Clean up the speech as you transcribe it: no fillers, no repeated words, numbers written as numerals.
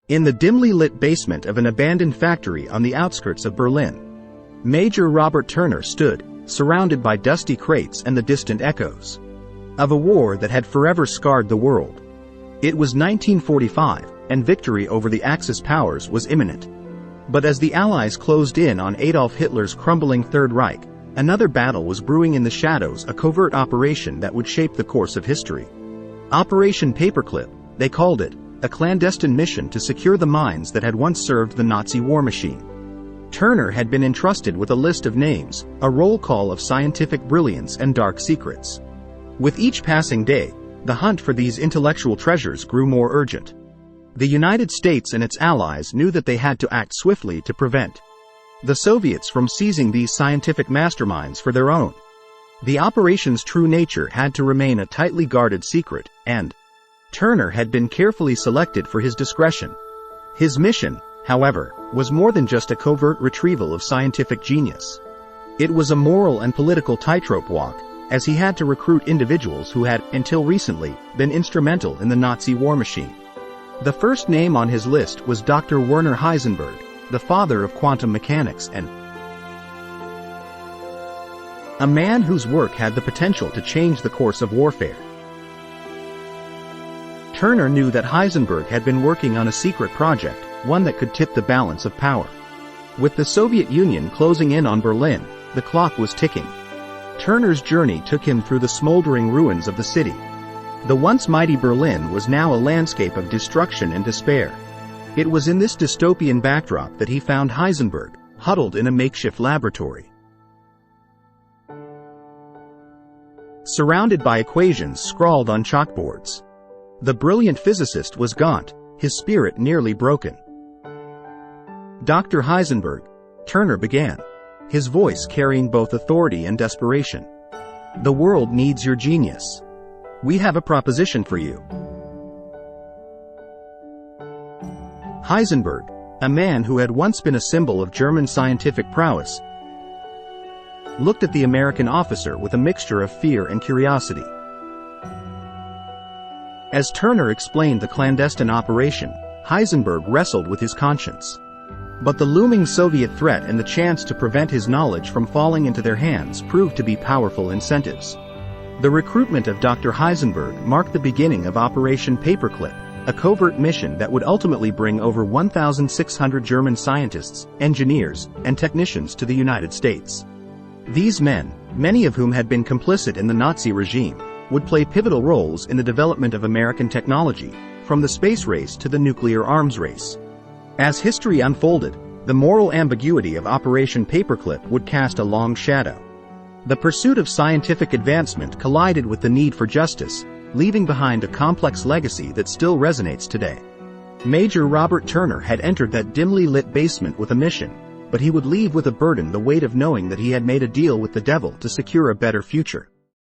In the dimly lit basement of an abandoned factory on the outskirts of Berlin, Major Robert Turner stood, surrounded by dusty crates and the distant echoes of a war that had forever scarred the world. It was 1945, and victory over the Axis powers was imminent. But as the Allies closed in on Adolf Hitler's crumbling Third Reich, another battle was brewing in the shadows, a covert operation that would shape the course of history. Operation Paperclip, they called it, a clandestine mission to secure the minds that had once served the Nazi war machine. Turner had been entrusted with a list of names, a roll call of scientific brilliance and dark secrets. With each passing day, the hunt for these intellectual treasures grew more urgent. The United States and its allies knew that they had to act swiftly to prevent the Soviets from seizing these scientific masterminds for their own. The operation's true nature had to remain a tightly guarded secret, and Turner had been carefully selected for his discretion. His mission, however, was more than just a covert retrieval of scientific genius. It was a moral and political tightrope walk, as he had to recruit individuals who had, until recently, been instrumental in the Nazi war machine. The first name on his list was Dr. Werner Heisenberg, the father of quantum mechanics and a man whose work had the potential to change the course of warfare. Turner knew that Heisenberg had been working on a secret project, one that could tip the balance of power. With the Soviet Union closing in on Berlin, the clock was ticking. Turner's journey took him through the smoldering ruins of the city. The once mighty Berlin was now a landscape of destruction and despair. It was in this dystopian backdrop that he found Heisenberg, huddled in a makeshift laboratory. Surrounded by equations scrawled on chalkboards. The brilliant physicist was gaunt, his spirit nearly broken. "Dr. Heisenberg," Turner began, his voice carrying both authority and desperation. "The world needs your genius. We have a proposition for you." Heisenberg, a man who had once been a symbol of German scientific prowess, looked at the American officer with a mixture of fear and curiosity. As Turner explained the clandestine operation, Heisenberg wrestled with his conscience. But the looming Soviet threat and the chance to prevent his knowledge from falling into their hands proved to be powerful incentives. The recruitment of Dr. Heisenberg marked the beginning of Operation Paperclip, a covert mission that would ultimately bring over 1,600 German scientists, engineers, and technicians to the United States. These men, many of whom had been complicit in the Nazi regime, would play pivotal roles in the development of American technology, from the space race to the nuclear arms race. As history unfolded, the moral ambiguity of Operation Paperclip would cast a long shadow. The pursuit of scientific advancement collided with the need for justice, leaving behind a complex legacy that still resonates today. Major Robert Turner had entered that dimly lit basement with a mission, but he would leave with a burden, the weight of knowing that he had made a deal with the devil to secure a better future.